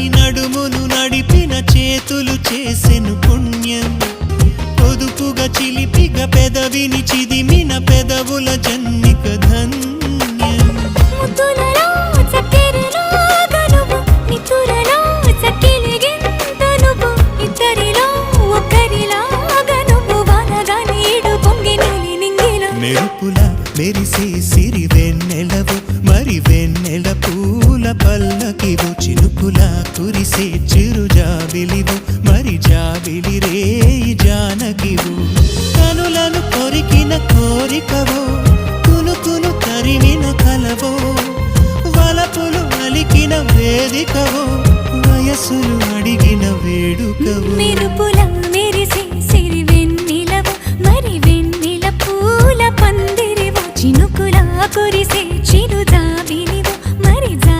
నీ నడుమును నడిపిన చేతులు చేసెను పుణ్యం పొదుపుగా చిలిపిగా పెదవిని చిదిమిన పెదవుల జన్నిక ధన్యం ముద్దులలో చక్కెరలో గనువు నితురలో చక్కిలిగింత నువ్వు ఇద్దరిలో ఒక్కరిలాగా నువ్వు వానగా నీడు పొంగి నీలి నింగిలో మెరుపుల మెరిసే సిరి వెన్నెలవు మరి వెన్నెల పూల పల్లకివు చినుకుల కురిసే చిరు జాబిలివు మరి జాబిలి రేయి జానకివు కనులను కొరికిన కోరికవో కునుకును తరిమిన కలవో వలపులు అలికిన వేదికవో వయసులు అడిగిన వేడుకవో మెరుపుల మెరిసే సిరి వెన్నెలవు మరి వెన్నెల పూల పందిరివు చినుకుల కురిసే